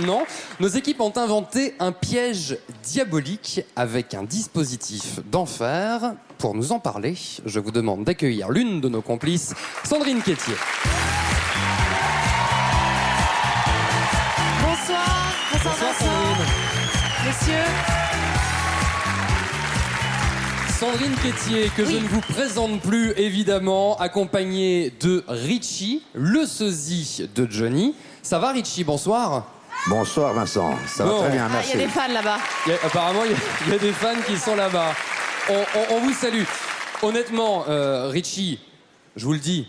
Non, nos équipes ont inventé un piège diabolique avec un dispositif d'enfer. Pour nous en parler, je vous demande d'accueillir l'une de nos complices, Sandrine Quétier. Bonsoir, bonsoir Vincent, messieurs. Sandrine Quétier, que je ne vous présente plus évidemment, accompagnée de Richie, le sosie de Johnny. Ça va Richie, bonsoir. Bonsoir Vincent, ça va très bien, Ah, merci. il y a des fans là-bas. Apparemment, il y a des fans qui sont là-bas. On vous salue. Honnêtement, Richie, je vous le dis,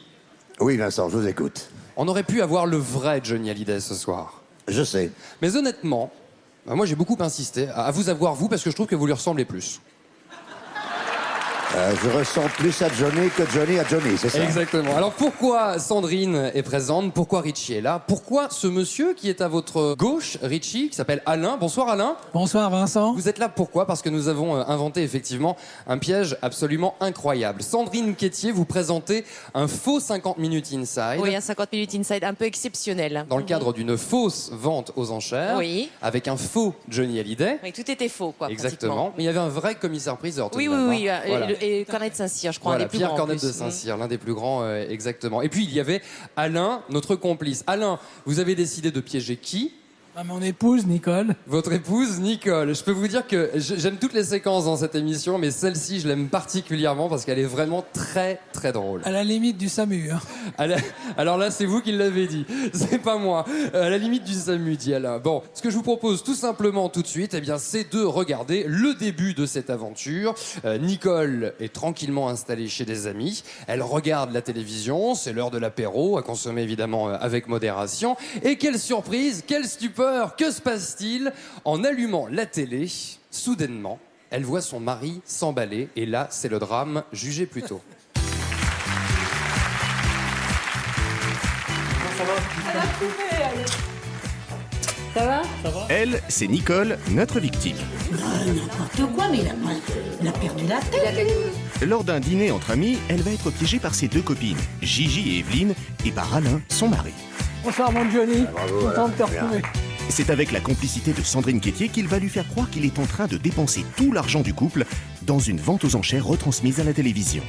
Oui Vincent, je vous écoute. on aurait pu avoir le vrai Johnny Hallyday ce soir. Je sais. Mais honnêtement, moi j'ai beaucoup insisté à vous avoir vous parce que je trouve que vous lui ressemblez plus. Je ressens plus à Johnny que Johnny à Johnny, c'est ça? Exactement. Alors pourquoi Sandrine est présente? Pourquoi Richie est là? Pourquoi ce monsieur qui est à votre gauche, Richie, qui s'appelle Alain? Bonsoir Alain. Bonsoir Vincent. Vous êtes là pourquoi? Parce que nous avons inventé effectivement un piège absolument incroyable. Sandrine Quétier, vous présentez un faux 50 minutes inside. Oui, un 50 minutes inside un peu exceptionnel. Dans le cadre d'une fausse vente aux enchères. Oui. Avec un faux Johnny Hallyday. Oui, tout était faux, quoi. Exactement. Mais il y avait un vrai commissaire-priseur. tout Oui, de oui, même, oui. hein. Voilà. Et Cornette Saint-Cyr, je crois, Voilà, un des plus Pierre grands. Cornette en plus. de Saint-Cyr, l'un des plus grands, exactement. Et puis il y avait Alain, notre complice. Alain, vous avez décidé de piéger qui? Mon épouse Nicole. Votre épouse, Nicole. Je peux vous dire que j'aime toutes les séquences dans cette émission, mais celle-ci, je l'aime particulièrement parce qu'elle est vraiment très, très drôle. À la limite du SAMU. Hein. Alors là, c'est vous qui l'avez dit, c'est pas moi. À la limite du SAMU, dit Alain. Bon, ce que je vous propose tout simplement tout de suite, eh bien, c'est de regarder le début de cette aventure. Nicole est tranquillement installée chez des amis. Elle regarde la télévision, c'est l'heure de l'apéro, à consommer évidemment avec modération. Et quelle surprise, quelle stupeur, que se passe-t-il? En allumant la télé, soudainement, elle voit son mari s'emballer. Et là, c'est le drame, jugez plutôt. Ça va? Elle, c'est Nicole, notre victime. N'importe quoi, mais il a perdu la tête. Lors d'un dîner entre amis, elle va être piégée par ses deux copines, Gigi et Evelyne, et par Alain, son mari. Bonsoir mon Johnny. Content de te retrouver. C'est avec la complicité de Sandrine Quétier qu'il va lui faire croire qu'il est en train de dépenser tout l'argent du couple dans une vente aux enchères retransmise à la télévision.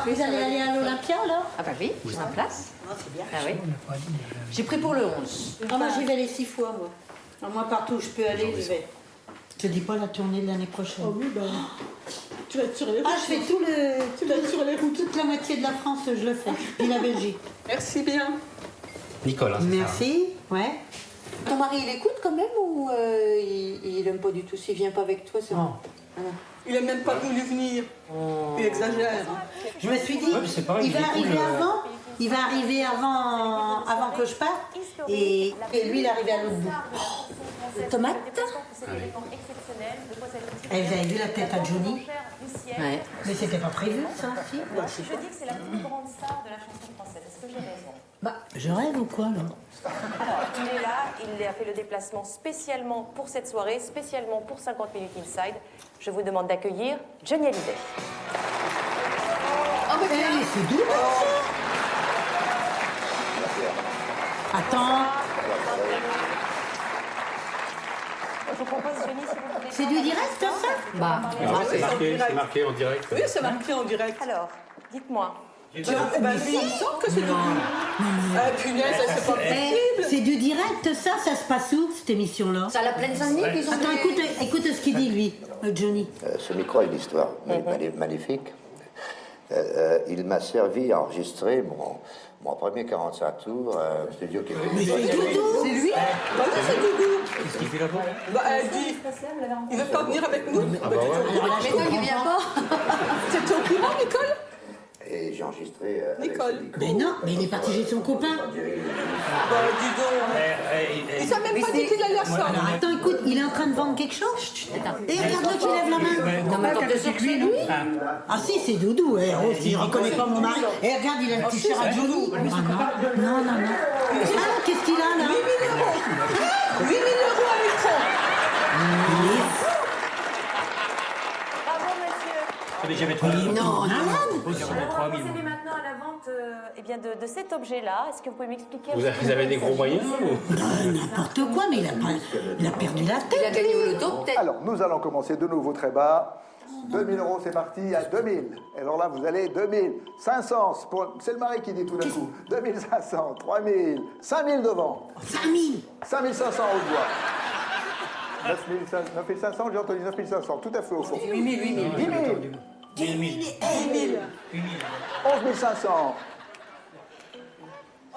Vous allez aller à l'Olympia, là? Ah bah oui, j'ai ma place. C'est bien. Ah oui. J'ai pris pour le 11. Ah, moi, j'y vais les 6 fois, moi. Alors, moi, partout où je peux aller, j'y vais. Je te dis pas la tournée de l'année prochaine. Oh oui, ben. Tu vas être sur les routes. Ah, je fais tout le... Tu vas être sur les routes. Toute la moitié de la France, je le fais. Puis la Belgique. Merci bien. Nicole, hein, c'est Merci, ouais. Ton mari, il écoute quand même ou il aime pas du tout? S'il vient pas avec toi, c'est bon. Il n'a même pas voulu venir. Il exagère. Je me suis dit, Ouais, mais c'est pareil, il va il est cool, arriver avant. Il va arriver avant que je parte. Et lui, il est arrivé à l'autre bout. Tomate? Et vous avez vu la tête à Johnny? Ouais. Mais c'était pas prévu, ça, si? Je dis que c'est la plus grande star de la chanson française. Est-ce que j'ai raison? Bah, je rêve ou quoi, là? Alors, il est là, il a fait le déplacement spécialement pour cette soirée, spécialement pour 50 minutes inside. Je vous demande d'accueillir Johnny Hallyday. Oh, mais c'est doux, ça! Attends, Je vous propose, Johnny, si vous voulez... c'est du direct, ça? Bah, c'est marqué en direct. Oui, c'est marqué en direct. Alors, dites-moi. Ben, il me semble que c'est du punaise, c'est pas possible. C'est du direct, ça? Ça se passe où, cette émission-là? c'est à la plaine Saint-Denis qu'ils ont... Attends, écoute ce qu'il dit, lui, Johnny. Ce micro a une histoire magnifique. Il m'a servi à enregistrer mon premier 45 tours, studio qui Mais c'est Doudou! C'est lui? Bah oui, c'est Doudou. Qu'est-ce qu'il fait là-bas? Bah, elle dit, il veut pas venir avec nous. Alors là, je comprends pas. T'es au courant, Nicole? Et j'ai enregistré avec Nicole. Mais non, mais il est parti chez son copain. Bah, dis donc. Il t'a même pas dit qu'il allait à ça. Alors attends, écoute, il est en train de vendre quelque chose? Et regarde-le qui lève la main. Non, mais attends, t'es sûr que c'est lui? Ah si, c'est Doudou. Rose, il reconnaît pas mon mari. Et regarde, il a le t-shirt à Johnny. Non. Ah, qu'est-ce qu'il a, là? 8 000 euros. 8 000 euros à l'écran. Il est fou. Bravo, monsieur. J'avais 3 000. Non, J'avais 3 000. Procédez maintenant à la vente eh bien de cet objet-là. Est-ce que vous pouvez m'expliquer? Vous avez des gros moyens ou... N'importe quoi, mais il a perdu la tête. Il a gagné au loto, peut-être. Alors, nous allons commencer de nouveau très bas. 2000 €, c'est parti, à 2000. Et alors là, vous allez 2500. C'est le mari qui dit tout d'un coup. 2500, 3000, 5000 devant. 5000. 5500 au doigt. 9500, j'ai entendu 9500, tout à fait au fond. 8000, 8000. 10 000. 11 500.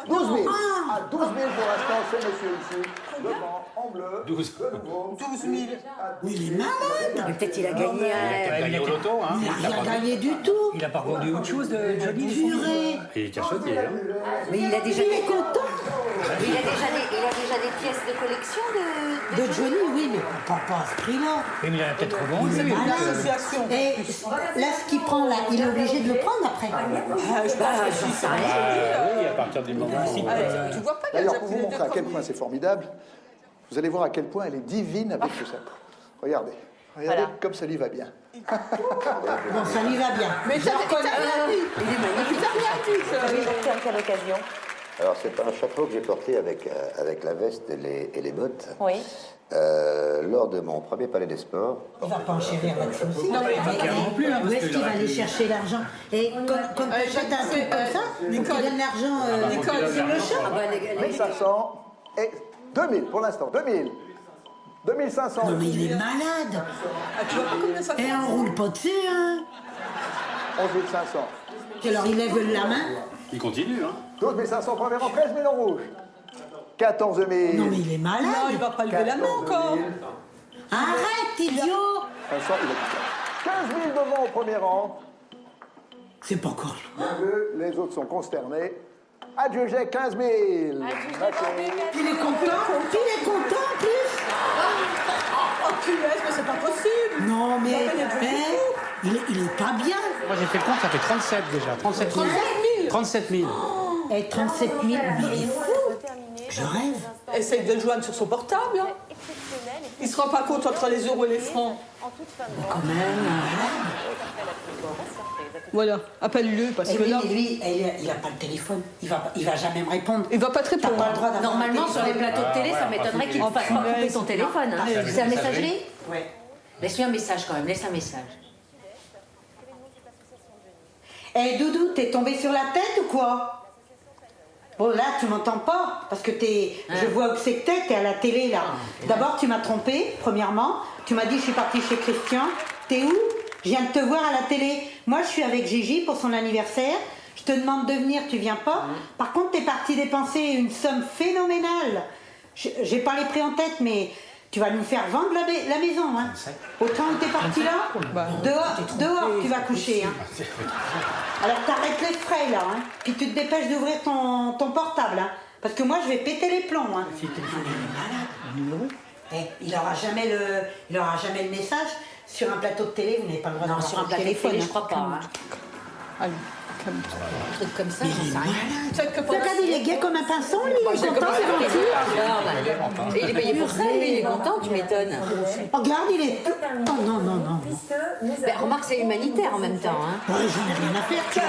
12 000. À 12 000 pour l'instant, c'est monsieur ici. Devant, en bleu. 12. De nouveau. 12 000. Mais il est malade. Mais peut-être il a gagné. Il a gagné au loto, hein. Il n'a rien gagné du tout. Il a pas vendu autre chose de Johnny. Purée. Il est cachotier, hein. Mais il a déjà Il est content. Il a déjà des pièces de collection de... De Johnny, oui, mais pas à ce prix-là. Oui, mais il a peut-être revendu. Il est malade. L'association. Et là, ce qu'il prend là, il est obligé de le prendre après. Je pense que ça. Oui, à partir du moment où... Tu vois pas qu'il a D'ailleurs, déjà pour pris vous les montrer à deux quel point c'est formidable, vous allez voir à quel point elle est divine avec ce sceptre. Regardez. Regardez Voilà. comme ça lui va bien. Bon, ça lui va bien. Mais Je t'as reconnais. rien dit. Il est magnifique. T'as rien dit, Vous avez porté à quelle occasion? Alors, c'est un chapeau que j'ai porté avec la veste et les bottes. Oui. Lors de mon premier palais des sports. Il va pas enchérir là-dessus aussi. Non, mais il va pas non plus, hein, Où parce est-ce que qu'il va là, aller chercher l'argent? Et quand tu achètes un truc comme ça, tu donnes l'argent Nicole, sur le champ. Ah bah, 1500 et 2000 pour l'instant. 2000. 2500. Non, mais il est malade. Ah, tu vois pas combien ça fait? Et on roule pas dessus, hein. 11 500. Alors il lève la main. Il continue, hein. 12 500 premier rang, 13 000 en rouge. 14 000. Non, mais il est malade. Non, il va pas lever la main encore. Arrête, idiot. 500, il a 15 000 devant au premier rang. C'est pas encore. Les autres sont consternés. Adieu, j'ai 15 000. Il est content. Il est content en plus. Oh, punaise, mais c'est pas possible. Non, mais il est pas bien. Moi, j'ai fait le compte, ça fait 37 déjà. 37 000. 37 000. Et 37 000, mais il est fou. Je rêve. Essaye de le joindre sur son portable. Hein. Il se rend pas compte entre les euros et les francs. Quand même. Voilà, appelle-le parce Et que lui, là, il a pas le téléphone. Il va jamais me répondre. il va pas te T'as répondre. pas le droit d'avoir Normalement, un sur les téléphone. plateaux de télé, ça m'étonnerait qu'il ne fasse pas couper ton téléphone. Hein. C'est la messagerie? Ouais. Laisse-lui un message quand même, laisse un message. Eh Doudou, t'es tombé sur la tête ou quoi? Bon là, tu m'entends pas, parce que je vois où c'est que t'es à la télé là. D'abord, tu m'as trompé, premièrement. Tu m'as dit je suis partie chez Christian. T'es où? Je viens de te voir à la télé. Moi, je suis avec Gigi pour son anniversaire. Je te demande de venir, tu viens pas. Par contre, t'es parti dépenser une somme phénoménale. J'ai pas les prix en tête, mais tu vas nous faire vendre la maison. Hein. Au temps où t'es parti là, dehors, tu vas coucher. Hein. Alors t'arrêtes les frais là, hein. Puis tu te dépêches d'ouvrir ton portable. Hein. Parce que moi, je vais péter les plombs. Hein. Il aura jamais le message. Sur un plateau de télé, vous n'avez pas le droit d'avoir Sur un plateau de télé, je crois pas. Hein. Allez, Un truc comme ça, j'en sais rien. Regarde, il est gai comme un pinson, lui, il est content, il est gentil. Il est payé pour ça, lui, il est content, tu m'étonnes. Regarde, il est... Oh non, non, non. Ben, remarque, c'est humanitaire en même temps. Hein. Ouais, j'en ai rien à faire, tu vois.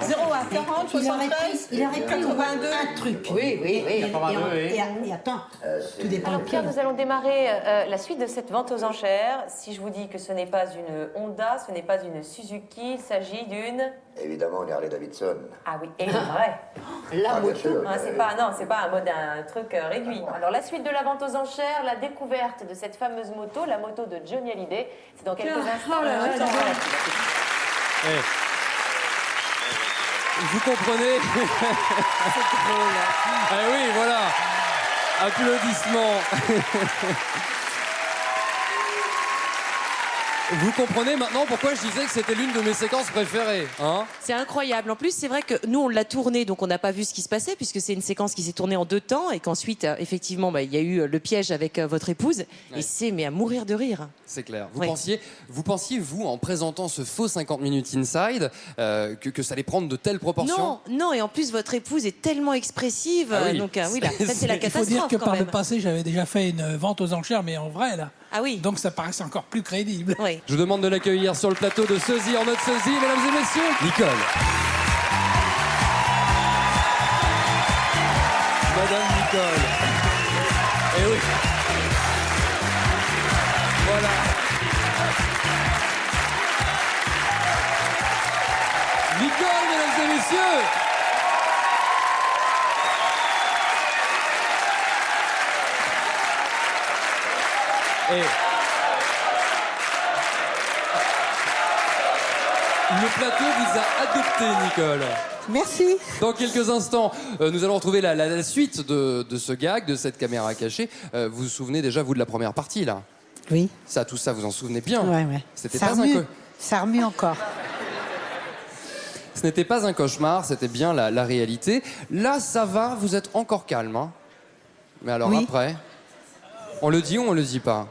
01 40 73 Il aurait pris 82 un truc. Oui. Et attends, tout dépend de Pierre, nous allons démarrer la suite de cette vente aux enchères. Si je vous dis que ce n'est pas une Honda, ce n'est pas une Suzuki, il s'agit d'une... Évidemment, une Harley Davidson. Ah oui, et vrai. La moto. C'est pas un truc réduit. Alors la suite de la vente aux enchères, la découverte de cette fameuse moto, la moto de Johnny Hallyday, c'est dans quelques instants. Vous comprenez? C'est drôle. Ah oui, voilà. Applaudissements. Vous comprenez maintenant pourquoi je disais que c'était l'une de mes séquences préférées, hein? C'est incroyable. En plus, c'est vrai que nous, on l'a tournée, donc on n'a pas vu ce qui se passait, puisque c'est une séquence qui s'est tournée en 2 temps, et qu'ensuite, effectivement, il y a eu le piège avec votre épouse, et c'est à mourir de rire. C'est clair. Vous pensiez, vous, en présentant ce faux 50 minutes inside, que ça allait prendre de telles proportions? Non, et en plus, votre épouse est tellement expressive, Ah oui. donc oui, là, c'est la Il faut catastrophe dire que quand par même. le passé, j'avais déjà fait une vente aux enchères, mais en vrai, là. Ah oui. Donc ça paraissait encore plus crédible. Oui. Oui. Je vous demande de l'accueillir sur le plateau de Sosie en notre Sosie, mesdames et messieurs, Nicole. Madame Nicole. Eh oui. Voilà. Nicole, mesdames et messieurs. Et le plateau vous a adopté, Nicole. Merci. Dans quelques instants, nous allons retrouver la suite de ce gag, de cette caméra cachée. Vous vous souvenez déjà, vous, de la première partie, là? Oui. Tout ça, vous en souvenez bien? Ouais. C'était Ça pas remue. Ça remue encore. Ce n'était pas un cauchemar, c'était bien la réalité. Là, ça va, vous êtes encore calme. Hein. Mais alors Oui. après, on le dit ou on le dit pas?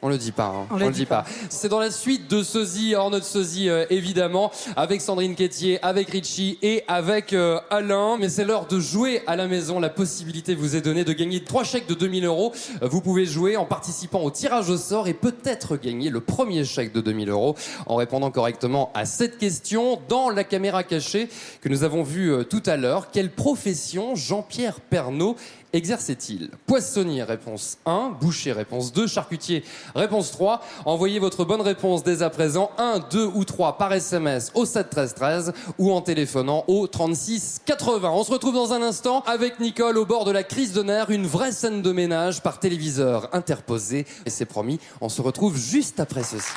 On le dit pas, hein. On le dit pas. C'est dans la suite de Sosie, hors notre Sosie, évidemment, avec Sandrine Quétier, avec Richie et avec Alain. Mais c'est l'heure de jouer à la maison. La possibilité vous est donnée de gagner 3 chèques de 2000 €. Vous pouvez jouer en participant au tirage au sort et peut-être gagner le premier chèque de 2000 € en répondant correctement à cette question dans la caméra cachée que nous avons vue tout à l'heure. Quelle profession Jean-Pierre Pernaut exerçait-il? Poissonnier, réponse 1. Boucher, réponse 2. Charcutier, réponse 3. Envoyez votre bonne réponse dès à présent, 1, 2 ou 3 par SMS au 7 13 13 ou en téléphonant au 36 80. On se retrouve dans un instant avec Nicole au bord de la crise de nerfs, une vraie scène de ménage par téléviseur interposé. Et c'est promis, on se retrouve juste après ceci.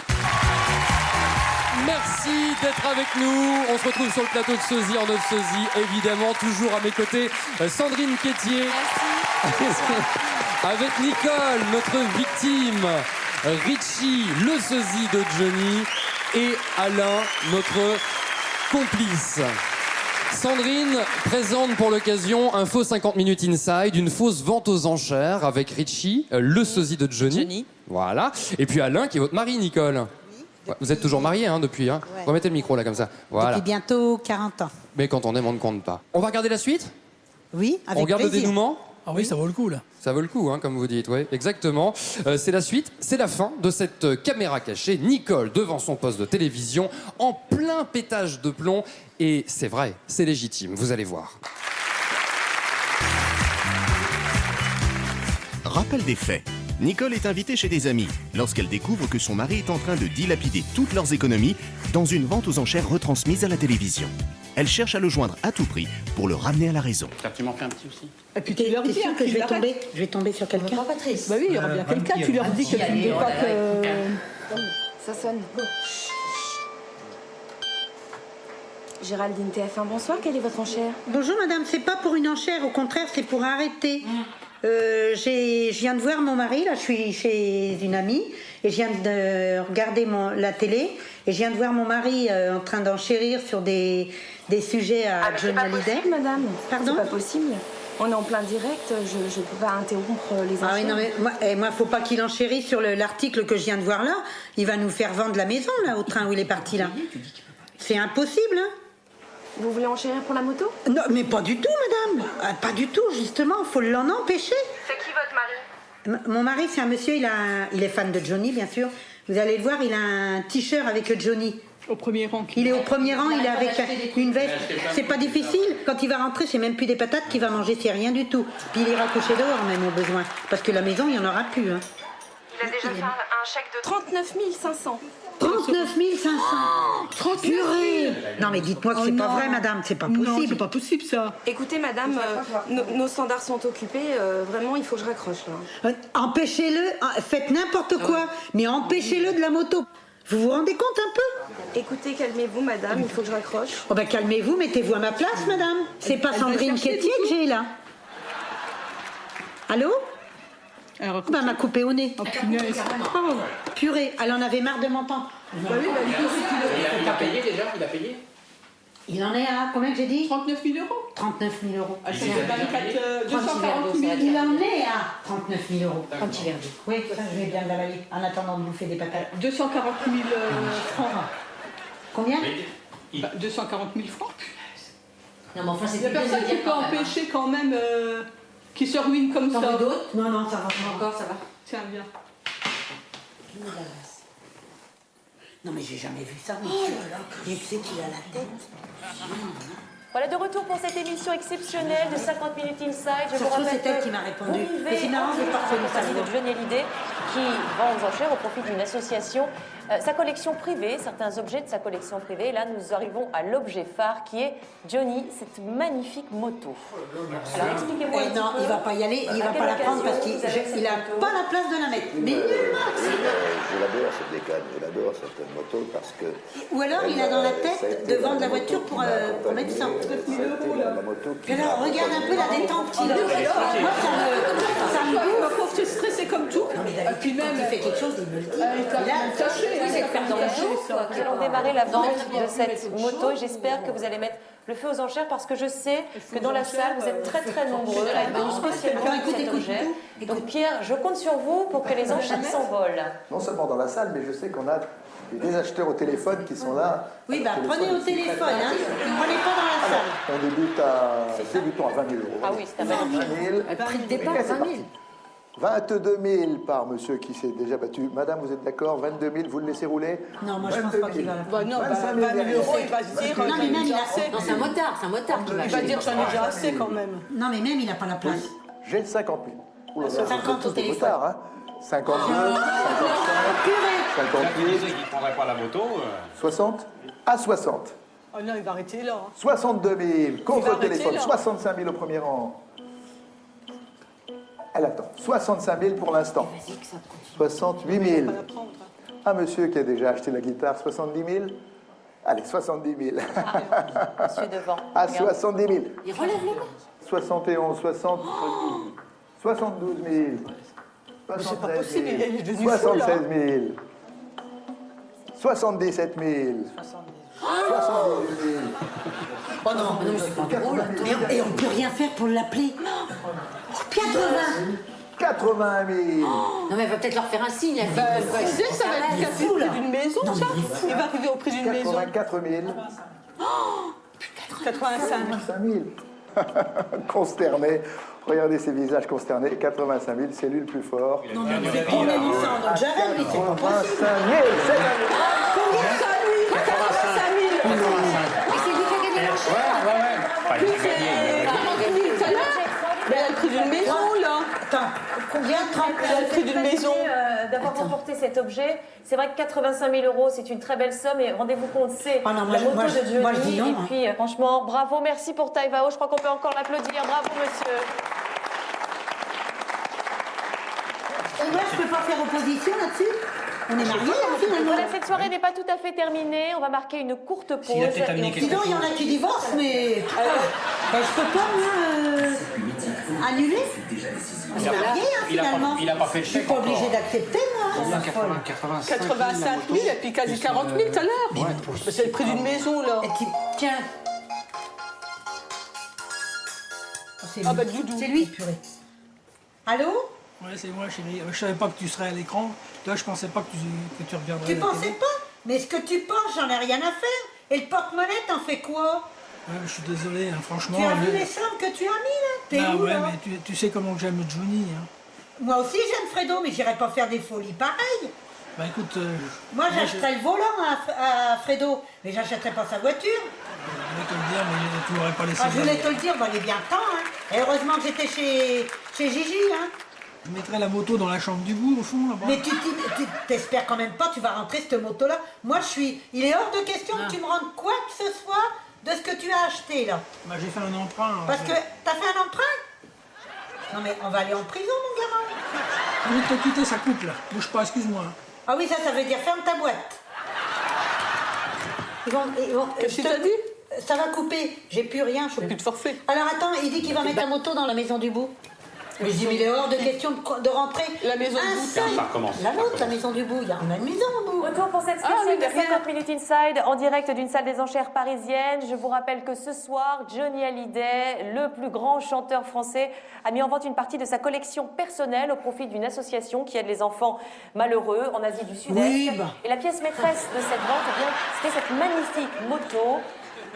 Merci d'être avec nous. On se retrouve sur le plateau de Sosie, en notre Sosie, évidemment, toujours à mes côtés, Sandrine Quétier. Avec Nicole, notre victime, Richie, le Sosie de Johnny, et Alain, notre complice. Sandrine présente pour l'occasion un faux 50 minutes inside, une fausse vente aux enchères avec Richie, le Sosie de Johnny. Voilà. Et puis Alain, qui est votre mari, Nicole. Ouais, vous êtes toujours mariés depuis, hein? Ouais. Remettez le micro là comme ça. Voilà. Depuis bientôt 40 ans. Mais quand on aime, on ne compte pas. On va regarder la suite? Oui, avec On regarde plaisir. le dénouement? Ah oui, ça vaut le coup, là. Ça vaut le coup, hein, comme vous dites, oui, exactement. C'est la suite, c'est la fin de cette caméra cachée. Nicole devant son poste de télévision, en plein pétage de plomb. Et c'est vrai, c'est légitime, vous allez voir. Rappel des faits. Nicole est invitée chez des amis lorsqu'elle découvre que son mari est en train de dilapider toutes leurs économies dans une vente aux enchères retransmise à la télévision. Elle cherche à le joindre à tout prix pour le ramener à la raison. Tu m'en fais un petit aussi? Et puis tu leur T'es dis sûr hein, que tu je vais l'arrêtes. tomber? Je vais tomber sur quelqu'un. Patrice. Bah oui, il y aura bien quelqu'un, tu leur dis que tu ne veux pas que... Ça sonne. Géraldine TF1, bonsoir, quelle est votre enchère? Bonjour madame, c'est pas pour une enchère, au contraire c'est pour arrêter. Je viens de voir mon mari, là je suis chez une amie, et je viens de regarder la télé, et je viens de voir mon mari en train d'enchérir sur des sujets à Johnny Hallyday. Madame, Pardon? c'est pas possible. On est en plein direct, je ne peux pas interrompre les enchères. Ah oui, non mais moi faut pas qu'il enchérit sur l'article que je viens de voir là, il va nous faire vendre la maison là, au train où il est parti là. C'est impossible, hein? Vous voulez enchérir pour la moto? Non, mais pas du tout, madame. Pas du tout, justement. Il faut l'en empêcher. C'est qui votre mari? Mon mari, c'est un monsieur, il est fan de Johnny, bien sûr. Vous allez le voir, il a un t-shirt avec Johnny. Au premier rang. Il est au premier rang, il est avec une veste. C'est pas difficile. Quand il va rentrer, c'est même plus des patates qu'il va manger, c'est rien du tout. Puis il ira coucher dehors, même au besoin. Parce que la maison, il n'y en aura plus. Hein. Il a déjà fait un chèque de 39 500. 39 500 Purée. Non, mais dites-moi que c'est pas vrai, madame. C'est pas possible. Non, c'est pas possible, ça. Écoutez, madame, nos standards sont occupés. Vraiment, il faut que je raccroche, là. Empêchez-le. Faites n'importe quoi. Mais empêchez-le de la moto. Vous vous rendez compte un peu? Écoutez, calmez-vous, madame, il faut que je raccroche. Oh ben calmez-vous, mettez-vous à ma place, madame. C'est pas Sandrine Quétier que j'ai là. Allô? Alors, Ben, elle m'a coupé au nez. Oh, punaise. Oh, purée, elle en avait marre de m'entendre. Bah oui, bah, Il a payé déjà? Il a payé? Il en est à combien que j'ai dit? 39 000 €. 39 000 €. Ah, c'est 240 000. Il en est à 39 000 €. Un petit verre d'eau. Oui, ça je vais bien l'avaler en attendant de bouffer des patates. 240 000 francs. Combien? 240 000 francs. Non, mais enfin, c'est Il n'y a personne qui peut empêcher quand même qu'il se ruine comme ça. Non, non, ça va. Encore, ça va. Tiens, viens. Non, mais j'ai jamais vu ça, monsieur. Il sait qu'il a la tête. Voilà, de retour pour cette émission exceptionnelle de 50 minutes Inside. Je vous rappelle c'est elle qui m'a répondu. Mais Mais c'est marrant, j'ai pas reconnu ça. de Johnny Hallyday qui vend aux enchères au profit d'une association sa collection privée, certains objets de sa collection privée. Et là, nous arrivons à l'objet phare qui est Johnny, cette magnifique moto. Alors, expliquez-moi un petit Non, peu. il va pas y aller, il va pas la prendre parce qu'il a pas la place de la mettre. Mais nullement. Je l'adore cette décane, je l'adore cette moto parce que... Ou alors il a dans la tête de vendre la voiture pour mettre ça. La moto qui Mais alors regarde un peu la détente qu'il a. Moi ça me bouffe. Pauvre, tu es stressé comme tout. Non mais d'habitude quand il fait quelque chose, il me le dit. Il a caché, C'est nous allons démarrer la vente de cette moto. J'espère que vous allez mettre le feu aux enchères parce que je sais que dans la salle, vous êtes très très nombreux à être venus spécialement pour cet objet. Donc Pierre, je compte sur vous pour que les enchères s'envolent. Non seulement dans la salle, mais je sais qu'on a des acheteurs au téléphone qui sont là. Oui, bah prenez au téléphone, hein. Prenez pas dans la salle. On débutons à 20 000 euros. Ah oui, c'est un bel objet. 20 000. Prix de départ, 20 000. 22 000 par monsieur qui s'est déjà battu. Madame, vous êtes d'accord? 22 000, vous le laissez rouler? Non, moi je pense pas qu'il va la Bah non, 25 000 20 000 derrière. euros, il va se dire. Non, mais même il a. Non, c'est un motard qui va Il va dire j'en ai déjà assez quand même. Non, mais même il a pas la place. J'ai 50 000. Ouh là là, 50 vous êtes tous au des téléphone. motards, hein. 52, 55, Qui 58, disait qu'il ne prendrait pas la moto 60 à 60. Oh non, il va arrêter là. 62 000 Il contre va le téléphone. arrêter, là. 65 000 au premier rang. Elle attend. 65 000 pour l'instant. 68 000. On va la prendre. Un monsieur qui a déjà acheté la guitare, 70 000. Allez, 70 000. Monsieur devant. À Regarde. 70 000. Il relève les mains. 71, 60, 72 000. c'est pas possible, il est devenu fou, 76 000. 77 000. 78 000. Oh non, mais c'est pas drôle. Et on peut rien faire pour l'appeler. 80. 80 000. Non, mais elle va peut-être leur faire un signe. Bah, tu sais, ça va être quasi le prix d'une maison, Non, ça. mais il est fou. Il va arriver au prix d'une maison. 84 000. 85. 85 000. Consterné. Regardez ces visages consternés. 85 000, c'est lui le plus fort. Non, mais c'est pour les donc j'arrête, mais c'est pas 85 possible. 000, c'est gagné. Combien ça, lui 85 000. Et c'est lui qui a gagné l'enchère. Enfin, il a gagné. 40 000 tout à l'heure. Mais elle a le prix d'une maison, là. Attends, combien? 30 Elle a le prix d'une maison. D'avoir remporté cet objet. C'est vrai que 85 000 euros, c'est une très belle somme. Et rendez-vous compte, c'est Ah non, moi, la je- moto moi, je- de Johnny. moi, je dis non, et hein. puis, franchement, bravo, merci pour Taïvao. Je crois qu'on peut encore l'applaudir. Bravo, monsieur. Et moi, je peux pas faire opposition là-dessus. On est mariés, hein, finalement. Voilà, cette soirée n'est pas tout à fait terminée. On va marquer une courte pause. S'il a peut-être amené Et on- quelque Dis donc, il y en a qui divorcent, mais. Je peux pas, moi, annuler. On est mariés, hein, finalement. Il a pas fait le Je suis chèque pas encore. obligée d'accepter, moi. Combien? c'est folle. 85 000 et puis quasi 40 000 tout à l'heure. Mais c'est le prix d'une maison, là. Et tiens. Oh, c'est Ah lui. bah, Doudou. C'est lui, purée. Allô? Ouais, c'est moi, chérie. Je savais pas que tu serais à l'écran. Toi, je pensais pas que tu regarderais. Tu la pensais télé. pas? Mais ce que tu penses, j'en ai rien à faire. Et le porte-monnaie, t'en fais quoi? Ouais, je suis désolé, hein, franchement. Tu as vu mais- les sommes que tu as mis, là? T'es Ah où, ouais, là? mais tu sais comment que j'aime Johnny. Hein. Moi aussi, j'aime Fredo, mais j'irai pas faire des folies pareilles. Bah écoute, Moi, j'achèterais le volant à Fredo, mais j'achèterais pas sa voiture. je voulais te le dire, mais tu m'aurais pas laissé. Ah, je voulais dire. te le dire, bon, il est bien temps, hein. Et heureusement que j'étais chez Gigi, hein. Je mettrais la moto dans la chambre du bout, au fond, là-bas. Mais tu t'espères quand même pas, tu vas rentrer cette moto-là. Moi, il est hors de question que tu me rendes quoi que ce soit de ce que tu as acheté, là. Bah j'ai fait un emprunt. Parce que t'as fait un emprunt? Non, mais on va aller en prison, mon gamin. Je vais te quitter, ça coupe, là. Bouge pas, excuse-moi. Ah oui, ça veut dire ferme ta boîte. Qu'est-ce que je te- t'as dit? Ça va couper, j'ai plus rien. Je Plus de forfait. Alors attends, il dit qu'il va mettre la moto dans la maison du bout. Mais je dis, mais il est hors de question de rentrer. La maison du un bout. seul. Ça recommence, La ça nôtre, la recommence. maison du bout. Il y a une maison au bout. Retour pour cette Ah, spéciale oui, de derrière. 50 minutes Inside en direct d'une salle des enchères parisienne. Je vous rappelle que ce soir, Johnny Hallyday, le plus grand chanteur français, a mis en vente une partie de sa collection personnelle au profit d'une association qui aide les enfants malheureux en Asie du Sud-Est. Oui, bah. Et la pièce maîtresse de cette vente, eh bien, c'était cette magnifique moto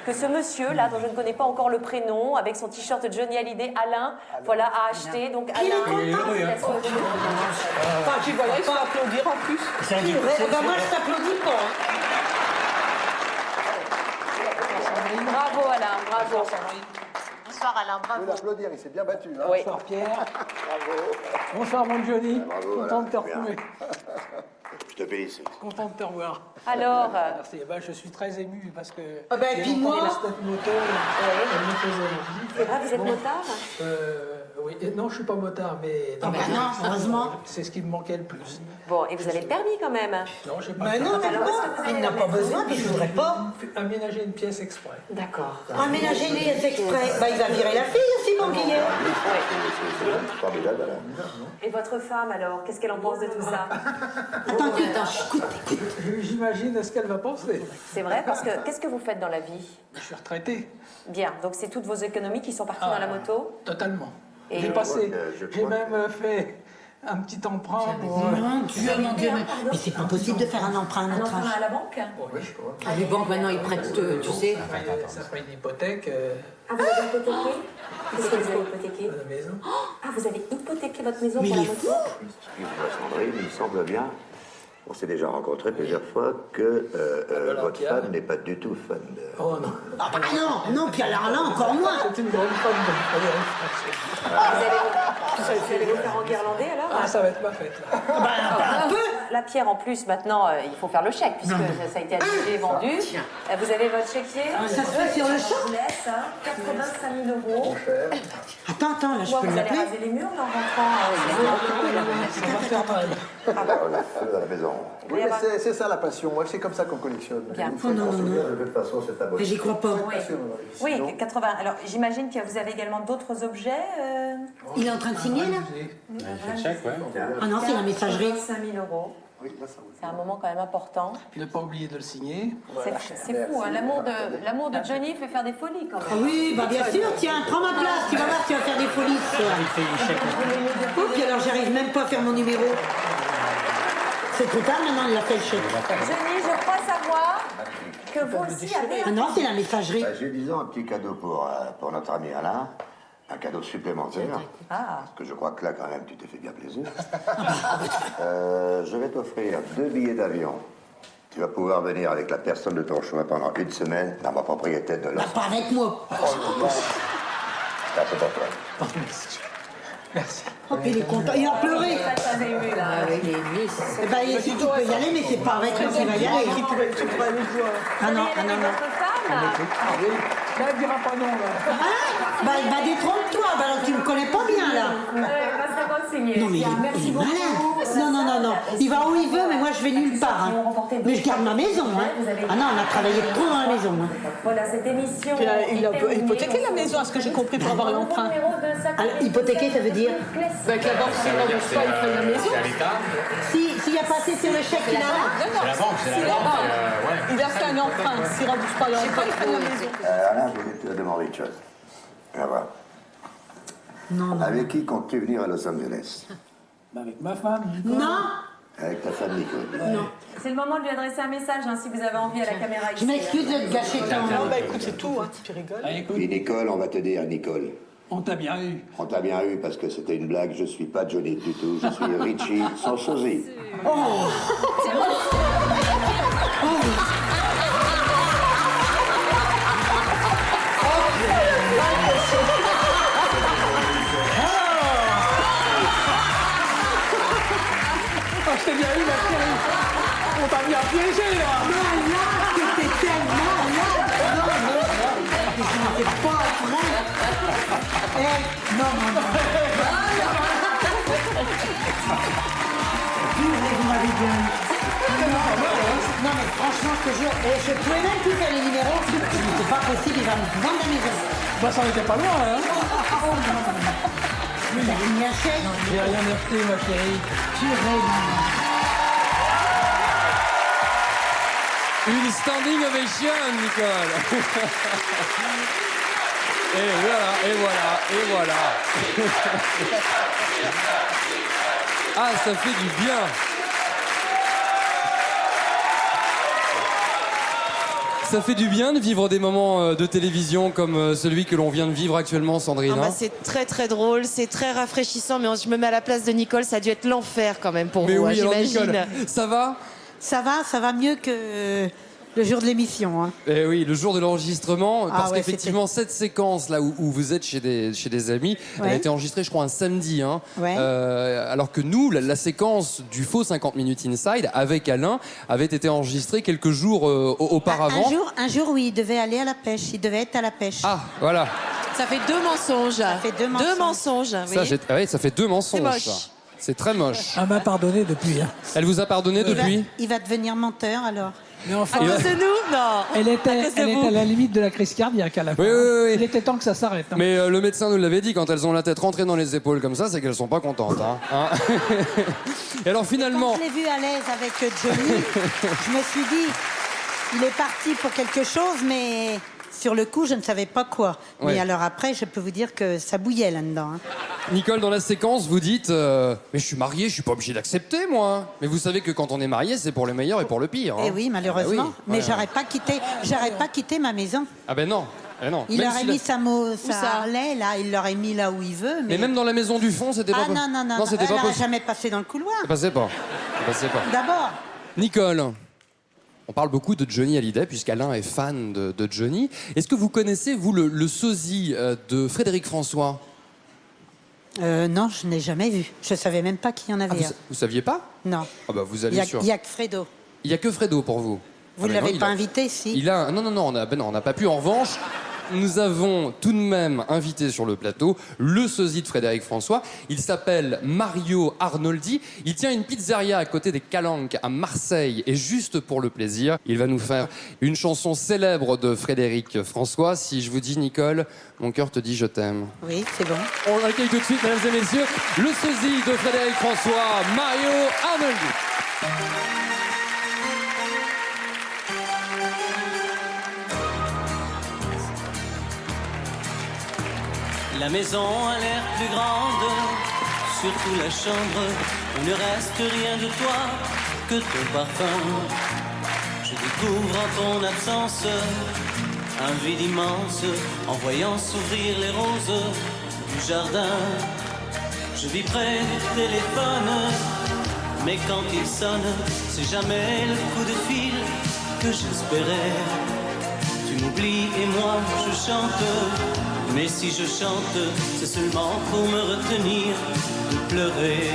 que ce monsieur-là, dont je ne connais pas encore le prénom, avec son t-shirt Johnny Hallyday, Alain, voilà, a acheté. Donc Alain, Enfin, j'y voilà, il faut applaudir en plus. Moi, je t'applaudis pas. bravo Alain, bravo. Bonsoir Alain, Je veux l'applaudir, il s'est bien battu. Hein. Oui. Bonsoir Pierre. Bravo. Bonsoir mon Johnny. Bravo, Content de te Alain, bien. retrouver. Je te félicite. Content de te revoir. Alors, Merci. Eh ben, je suis très ému parce que. Ah ben, il y a puis longtemps, moi. cette moto, elle me faisait envie. c'est vrai, vous êtes motard Oui, non, je suis pas motard, mais. Ah ben non, heureusement. C'est ce qui me manquait le plus. Bon, et vous avez le permis quand même. Non, j'ai pas. Mais non, mais Alors, est-ce que vous il avez n'a la pas maison besoin, puis je voudrais pas. Aménager une pièce exprès. D'accord. Aménager une pièce exprès. Bah, il va virer la fille aussi, mon Guillet. C'est formidable, Alain. Et votre femme alors, qu'est-ce qu'elle en pense de tout ça? Attends, écoute. J'imagine ce qu'elle va penser. C'est vrai, parce que qu'est-ce que vous faites dans la vie? Je suis retraité. Bien, donc c'est toutes vos économies qui sont parties dans la moto? Totalement. Et J'ai je passé. je J'ai crois même fait un petit emprunt pour. Mon Dieu, mais c'est pas possible de faire un emprunt à Un notre emprunt âge. à la banque? Oui. Ah, les banques, maintenant, ils prêtent, tu sais. Ça fait une hypothèque Ah, vous avez hypothéqué? Qu'est-ce que vous avez hypothéqué? à la maison. Ah, vous avez hypothéqué votre maison Mais pour il la est moto? Sandrine, il me semble bien, on s'est déjà rencontrés plusieurs fois, que votre Pierre. femme n'est pas du tout fan de... Oh non. Ah bah non, puis alors là, encore moins. C'est une grande femme de Vous allez vous faire enguirlander alors? Ah, ça va être ma fête. Là. Un peu. La pierre en plus, maintenant, il faut faire le chèque puisque ça a été annulé, vendu. Vous avez votre chéquier? Ça se fait sur le champ. Je vous laisse 85 000 euros. Attends, là, je Quoi, peux vous allez l'appeler. raser les murs là, en rentrant? On va faire pareil. On a feu à la maison. Oui, mais c'est ça la passion. Moi, c'est comme ça qu'on collectionne. Bien. Une fois qu'on se souvient, De toute façon, c'est ta Mais j'y crois pas. Oui, 80. Alors, j'imagine que vous avez également d'autres objets. Il est en train de signer, là? C'est le chèque, ouais. Ah non, c'est la messagerie. 5 000 euros. C'est un moment quand même important. Ne pas oublier de le signer. C'est fou, hein. L'amour de Johnny fait faire des folies quand Ah même. oui, bah bien sûr, tiens, prends ma place, tu vas voir, tu vas faire des folies ce soir. Oh, puis alors j'arrive même pas à faire mon numéro. C'est trop tard maintenant, il a fait le chèque. Johnny, je crois savoir que vous aussi avez... Ah non, c'est la messagerie. Bah, j'ai, disons, un petit cadeau pour notre ami Alain. Un cadeau supplémentaire. Ah. Parce que je crois que là, quand même, tu t'es fait bien plaisir. Je vais t'offrir 2 billets d'avion. Tu vas pouvoir venir avec la personne de ton choix pendant 1 semaine dans ma propriété de Bah, l'Ost. pas avec moi. Ça, c'est pour toi. Merci. Oh, puis il est content, il a pleuré. Eh ben, si tu peux y aller, mais c'est pas avec moi qu'il va y aller. Tu pourrais aller voir. Ah non, ah non, non. Votre femme? Là, elle dira pas non, là. Ah, bah détrompe-toi, bah alors tu me connais pas bien, là. Passez consigné. Non, mais il est malin. Non, non, non, non. Il va où il veut, mais moi je vais nulle part. Hein. Mais je garde ma maison. Hein. Ah non, on a travaillé trop dans la maison. Hein. Voilà, cette émission. Puis il a hypothéqué la maison, à ce que j'ai compris, pour avoir l'emprunt. Alors, hypothéquer, ça veut dire Avec la banque, s'il ne rembourse pas, il prend la maison. C'est à l'État. s'il n'y a pas assez sur le chèque qu'il a là. C'est la banque, c'est la banque. Ouais. Il a fait un emprunt. S'il ne rembourse pas l'emprunt, il prend la maison. Alain, je voulais te demander une chose. Viens voir. Non, non. Avec qui comptes-tu venir à Los Angeles? Avec ma femme. Non. Avec ta femme Nicole. Non. C'est le moment de lui adresser un message hein, si vous avez envie à la caméra. Je m'excuse de te gâcher ton... Non, bah écoute, c'est tout, hein. Tu rigoles. Ah, écoute, Et Nicole, on va te dire, Nicole. on t'a bien eu. On t'a bien eu parce que c'était une blague. Je suis pas Johnny du tout. Je suis Richie sans sosie. Oh, je t'ai bien eu, ma chérie. On t'a bien piégé, là. Malade, c'était tellement malade. Non, non, non. C'est pas vrai. Eh, non, non, non. Purée, vous m'avez bien eu. Non, mais franchement, je te jure, je pouvais même plus faire les numéros. C'est pas possible, il va me vendre la maison. Bah, ça n'était pas loin, hein. Oh, non, non, non. Il a mis un chèque. J'ai rien acheté, ma chérie. Purée, non, non. Une standing ovation, Nicole. Et voilà, et voilà, et voilà. Ah, ça fait du bien. Ça fait du bien de vivre des moments de télévision comme celui que l'on vient de vivre actuellement, Sandrine. Ah bah, hein. c'est très très drôle, c'est très rafraîchissant, mais je me mets à la place de Nicole, ça a dû être l'enfer quand même pour Mais vous, oui, alors, j'imagine. Nicole, ça va? Ça va mieux que le jour de l'émission. Hein. Eh oui, le jour de l'enregistrement, parce ouais, qu'effectivement, cette séquence là où vous êtes chez des amis, elle a Ouais. été enregistrée, je crois, un samedi. Hein. Ouais. Alors que nous, la séquence du faux 50 minutes inside avec Alain avait été enregistrée quelques jours auparavant. Un jour, oui, il devait aller à la pêche. Il devait être à la pêche. Ah, voilà. Ça fait 2 mensonges. Ça fait 2 mensonges. 2 mensonges, oui. Ça fait 2 mensonges. C'est moche. Ça. C'est très moche. Elle m'a pardonné depuis. Hein. Elle vous a pardonné depuis? Il va devenir menteur alors. Mais enfin, À cause de nous? Non. elle était À cause de vous. à la limite de la crise cardiaque à la fin. Oui, oui, oui. Il était temps que ça s'arrête. Hein. Mais le médecin nous l'avait dit, quand elles ont la tête rentrée dans les épaules comme ça, c'est qu'elles sont pas contentes. Hein. Et alors finalement... Quand je l'ai vu à l'aise avec Johnny, je me suis dit, il est parti pour quelque chose, mais sur le coup, je ne savais pas quoi. Ouais. Mais alors après, je peux vous dire que ça bouillait là-dedans. Hein. Nicole, dans la séquence, vous dites mais je suis mariée, je suis pas obligé d'accepter, moi. Mais vous savez que quand on est marié, c'est pour le meilleur et pour le pire. Eh hein. oui, malheureusement. Ah oui. Mais Ouais. j'aurais pas quitté ma maison. Ah ben non. Eh non. Il Même aurait si mis la- sa Harley, là, il l'aurait mis là où il veut. Mais même dans la maison du fond, c'était Ah pas non, non, non, Non, c'était elle pas n'aurait possible. jamais passé dans le couloir. Ça passait pas. Ça passait pas. D'abord. Nicole, on parle beaucoup de Johnny Hallyday, puisqu'Alain est fan de Johnny. Est-ce que vous connaissez, vous, le sosie de Frédéric François? Non, je n'ai jamais vu. Je savais même pas qu'il y en Ah, avait. vous saviez pas? Non. Ah bah vous Il allez y a, sur... il y a que Fredo. Il y a que Fredo pour vous. Vous Ah, ne mais non, l'avez il pas a- invité, si. Il a... Non, on n'a pas pu. En revanche, nous avons tout de même invité sur le plateau le sosie de Frédéric François. Il s'appelle Mario Arnoldi. Il tient une pizzeria à côté des Calanques à Marseille. Et juste pour le plaisir, il va nous faire une chanson célèbre de Frédéric François. Si je vous dis, Nicole, mon cœur te dit je t'aime. Oui, c'est bon. On accueille tout de suite, mesdames et messieurs, le sosie de Frédéric François, Mario Arnoldi. La maison a l'air plus grande, surtout la chambre où ne reste rien de toi que ton parfum. Je découvre en ton absence un vide immense en voyant s'ouvrir les roses du jardin. Je vis près du téléphone, mais quand il sonne, c'est jamais le coup de fil que j'espérais. Tu m'oublies et moi je chante. Mais si je chante, c'est seulement pour me retenir de pleurer.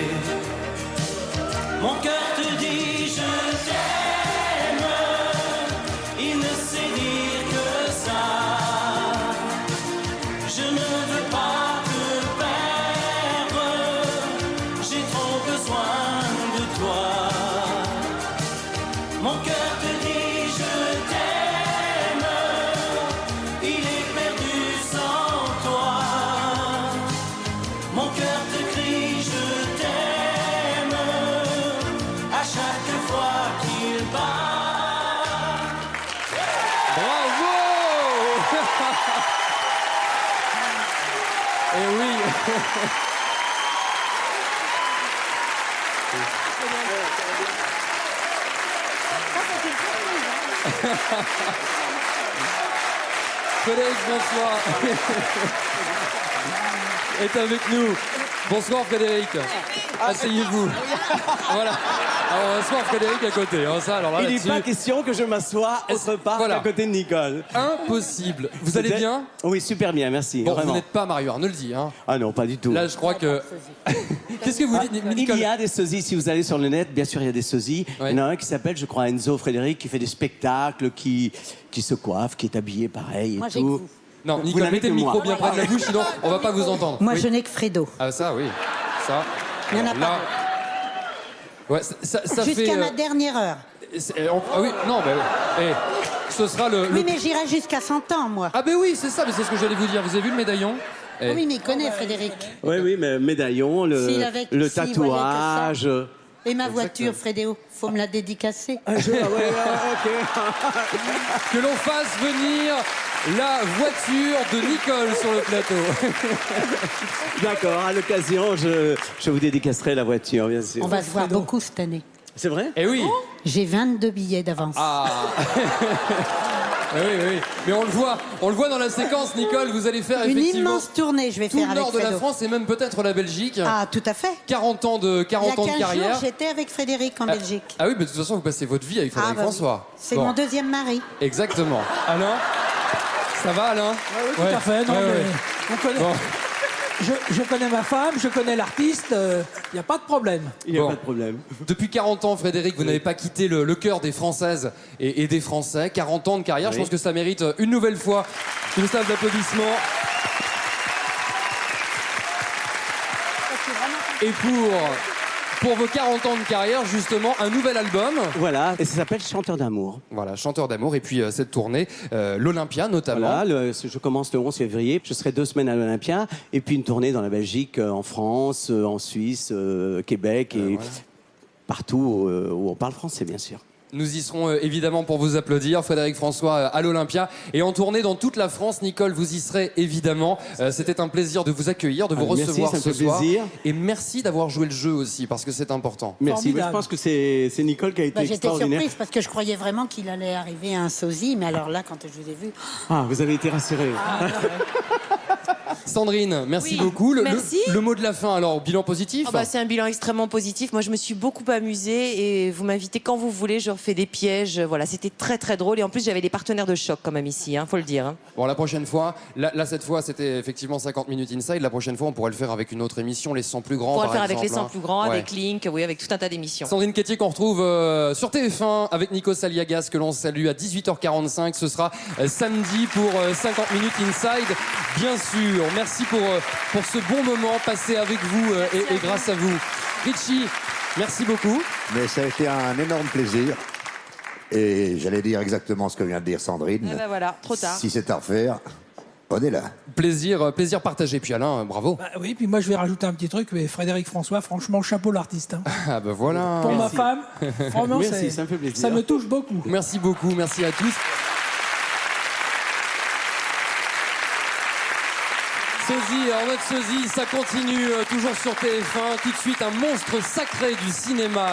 Mon cœur te dit je t'aime, il ne sait dire que ça. Je ne veux pas te perdre, j'ai trop besoin de toi. Mon cœur te dit je t'aime, il est perdu sans toi. Mon cœur te crie je t'aime à chaque fois qu'il bat. Bravo. Eh oui. Frédéric François est avec nous. Bonsoir Frédéric. Asseyez-vous. Voilà. Alors, on va asseoir Frédéric à côté. Hein, ça, alors là, Il n'est là-dessus- pas question que je m'assoie autre part Voilà. qu'à côté de Nicole. Impossible. Vous allez bien? Oui, super bien, merci. Bon, vraiment. vous n'êtes pas Mario Arnoldi, hein? Ah non, pas du tout. Là, je crois que... Qu'est-ce que vous dites, Nicole? Il y a des sosies, si vous allez sur le net, bien sûr, il y a des sosies. Il y en a un qui s'appelle, je crois, Enzo Frédéric, qui fait des spectacles, qui se coiffe, qui est habillé pareil et Moi, j'ai que tout. vous. Non, Vous Nicole, n'avez mettez que le micro moi. bien près de la bouche, sinon on va pas vous entendre. Moi, Oui. je n'ai que Fredo. Ah ça, oui. Ça. Il n'y en a Alors, là... Ouais, ça Jusqu'à fait... ma dernière heure. Ah oui, non, mais... ce sera le... Oui, mais j'irai jusqu'à 100 ans, moi. Ah ben oui, c'est ça, mais c'est ce que j'allais vous dire. Vous avez vu le médaillon? Oui, mais il connaît Frédéric. Oui, mais médaillon, S'il le avait- s'il voyait que tatouage. Et ma voiture, Frédéo, faut me la dédicacer. Que l'on fasse venir la voiture de Nicole sur le plateau. D'accord, à l'occasion, je vous dédicacerai la voiture, bien sûr. On va se voir beaucoup cette année. C'est vrai? Eh oui. J'ai 22 billets d'avance. Ah. Oui. Mais on le voit dans la séquence, Nicole, vous allez faire Une effectivement immense tournée, je vais tout faire le avec nord de la Fredo. France et même peut-être la Belgique. Ah, tout à fait. 40 ans de Il y a 15 carrière. jours, j'étais avec Frédéric en Belgique. Ah oui, mais de toute façon, vous passez votre vie avec Frédéric bah oui. François. C'est Bon. mon deuxième mari. Exactement. Alain, ça va, Alain? Oui, tout à fait. Non, mais on connaît. Bon. Je connais ma femme, je connais l'artiste, il n'y a pas de problème. Il n'y a pas de problème. Depuis 40 ans, Frédéric, vous n'avez pas quitté le cœur des Françaises et des Français. 40 ans de carrière, Oui. je pense que ça mérite une nouvelle fois une salle d'applaudissements. Et pour vos 40 ans de carrière, justement, un nouvel album. Voilà, et ça s'appelle Chanteur d'amour. Voilà, Chanteur d'amour. Et puis cette tournée, l'Olympia notamment. Voilà, je commence le 11 février, je serai 2 semaines à l'Olympia, et puis une tournée dans la Belgique, en France, en Suisse, Québec, et voilà. partout où on parle français, bien sûr. Nous y serons évidemment pour vous applaudir. Frédéric François à l'Olympia et en tournée dans toute la France. Nicole, vous y serez évidemment. C'était un plaisir de vous accueillir, de vous recevoir merci, ça me ce fait soir. plaisir. Et merci d'avoir joué le jeu aussi, parce que c'est important. Merci, moi, je pense que c'est Nicole qui a été J'étais extraordinaire. surprise parce que je croyais vraiment qu'il allait arriver à un sosie, mais alors là, quand je vous ai vu... Ah, vous avez été rassurée. Sandrine, merci Oui, beaucoup. merci. Le mot de la fin, alors, bilan positif? Oh bah, c'est un bilan extrêmement positif. Moi, je me suis beaucoup amusée et vous m'invitez quand vous voulez. Je refais des pièges. Voilà, c'était très très drôle. Et en plus, j'avais des partenaires de choc quand même ici, faut le dire. Bon, la prochaine fois, là cette fois, c'était effectivement 50 minutes inside. La prochaine fois, on pourrait le faire avec une autre émission, Les 100 plus grands. On pourra le par faire avec les exemple, 100 plus grands, Ouais. avec Link, oui, avec tout un tas d'émissions. Sandrine Quétier qu'on retrouve sur TF1 avec Nico Saliagas que l'on salue à 18h45. Ce sera samedi pour 50 minutes inside, bien sûr. Merci pour ce bon moment passé avec vous et grâce à vous. Richie, merci beaucoup. Mais ça a été un énorme plaisir. Et j'allais dire exactement ce que vient de dire Sandrine. Eh ben voilà, trop tard. Si c'est à refaire, on est là. Plaisir partagé. Puis Alain, bravo. Bah oui, puis moi je vais rajouter un petit truc, mais Frédéric François, franchement, chapeau l'artiste. Ah ben voilà. Pour ma femme, vraiment, Merci, ça me fait plaisir. ça me touche beaucoup. Merci beaucoup, merci à tous. Sosie, en mode sosie, ça continue toujours sur TF1. Tout de suite, un monstre sacré du cinéma.